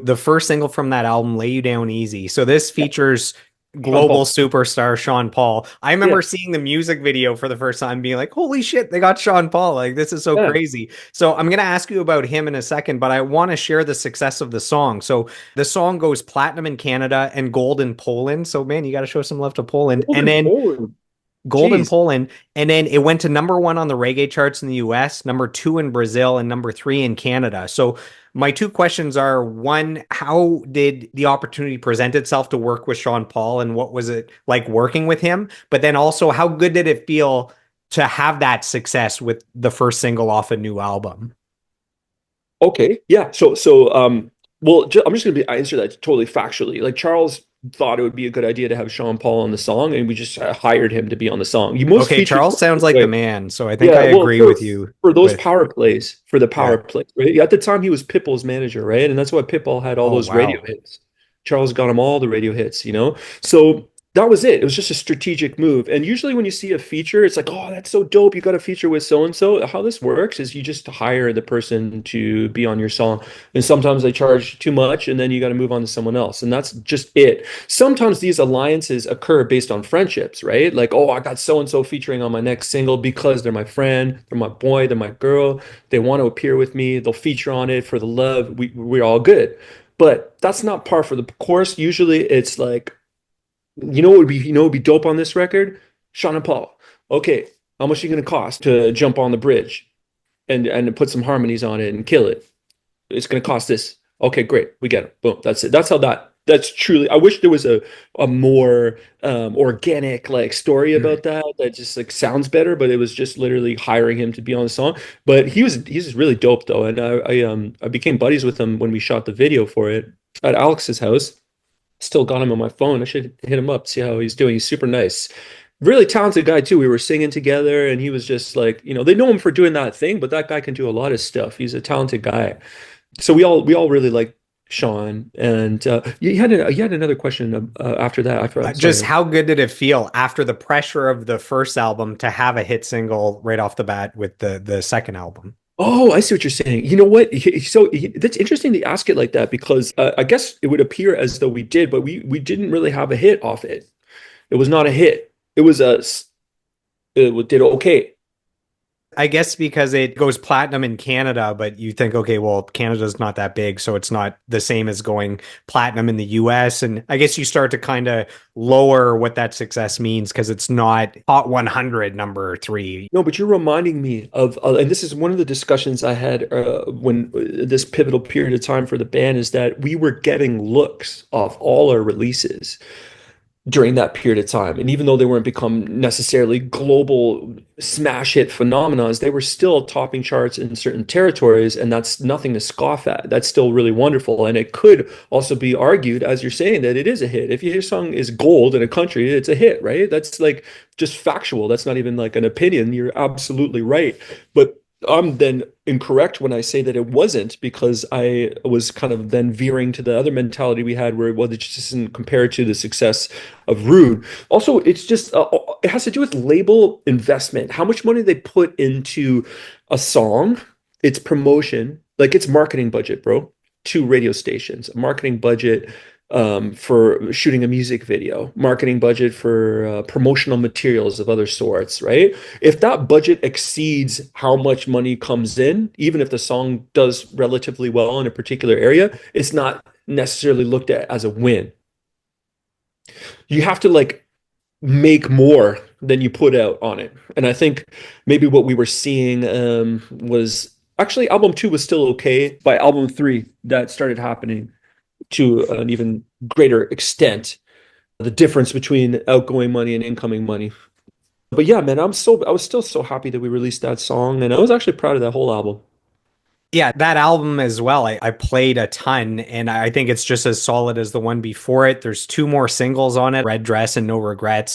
the first single from that album, Lay You Down Easy. So this Yeah, features Sean global Paul. superstar Sean Paul. I Yeah, remember seeing the music video for the first time being like, holy shit, they got Sean Paul. Like, this is so yeah. crazy. So I'm going to ask you about him in a second, but I want to share the success of the song. So the song goes platinum in Canada and gold in Poland. So, man, you got to show some love to Poland. And Golden then Poland. gold in Jeez. Poland, and then it went to number one on the reggae charts in the US, number two in Brazil, and number three in Canada. So my two questions are: one, how did the opportunity present itself to work with Sean Paul, and what was it like working with him? But then also, how good did it feel to have that success with the first single off a new album? Okay. Yeah. So, I'm just going to be answer that totally factually. Like Charles thought it would be a good idea to have Sean Paul on the song, and we just hired him to be on the song. You most Okay, featured Charles sounds like the like man, so I think I yeah, well, agree with you for those with power plays, for the yeah. power plays, right? At the time, he was Pitbull's manager, right? And that's why Pitbull had all Oh those radio wow. hits. Charles got him all the radio hits, you know? So that was it. It was just a strategic move. And usually when you see a feature, it's like, oh, that's so dope. You got a feature with so and so. How this works is you just hire the person to be on your song. And sometimes they charge too much, and then you got to move on to someone else. And that's just it. Sometimes these alliances occur based on friendships, right? Like, oh, I got so and so featuring on my next single because they're my friend, they're my boy, they're my girl. They want to appear with me. They'll feature on it for the love. We're all good. But that's not par for the course. Usually it's like, what would be dope on this record? Sean and Paul. Okay, how much are you gonna cost to jump on the bridge and put some harmonies on it and kill it? It's going to cost this. Okay, great. We get it. Boom. That's it. That's truly, I wish there was a more organic like story about that that just like sounds better, but it was just literally hiring him to be on the song. But he's really dope though. And I became buddies with him when we shot the video for it at Alex's house. Still got him on my phone. I should hit him up, see how he's doing. He's super nice. Really talented guy too. We were singing together and he was just like, they know him for doing that thing, but that guy can do a lot of stuff. He's a talented guy. So we all really like Sean, and you had another question after that. I forgot. Just Sorry. how good did it feel after the pressure of the first album to have a hit single right off the bat with the second album? Oh, I see what you're saying. You know what? That's interesting to ask it like that because I guess it would appear as though we did, but we didn't really have a hit off it. It was not a hit. It did okay. I guess because it goes platinum in Canada, but you think, okay, well, Canada's not that big, so it's not the same as going platinum in the US. And I guess you start to kind of lower what that success means because it's not Hot 100 number three. No, but you're reminding me of, and this is one of the discussions I had when this pivotal period of time for the band is that we were getting looks off all our releases during that period of time. And even though they weren't become necessarily global smash hit phenomenons, they were still topping charts in certain territories. And that's nothing to scoff at. That's still really wonderful. And it could also be argued, as you're saying, that it is a hit. If your song is gold in a country, it's a hit, right? That's like just factual. That's not even like an opinion. You're absolutely right. But I'm then incorrect when I say that it wasn't because I was kind of then veering to the other mentality we had where well it just isn't compared to the success of Rude. Also, it's just it has to do with label investment. How much money they put into a song, its promotion, like its marketing budget, bro, to radio stations, a marketing budget for shooting a music video, marketing budget for promotional materials of other sorts, right? If that budget exceeds how much money comes in, even if the song does relatively well in a particular area, it's not necessarily looked at as a win. You have to like make more than you put out on it. And I think maybe what we were seeing was actually album two was still okay. By album three, that started happening to an even greater extent. The difference between outgoing money and incoming money. But yeah, man, I was still so happy that we released that song, and I was actually proud of that whole album. Yeah, that album as well. I played a ton, and I think it's just as solid as the one before it. There's two more singles on it, Red Dress and No Regrets.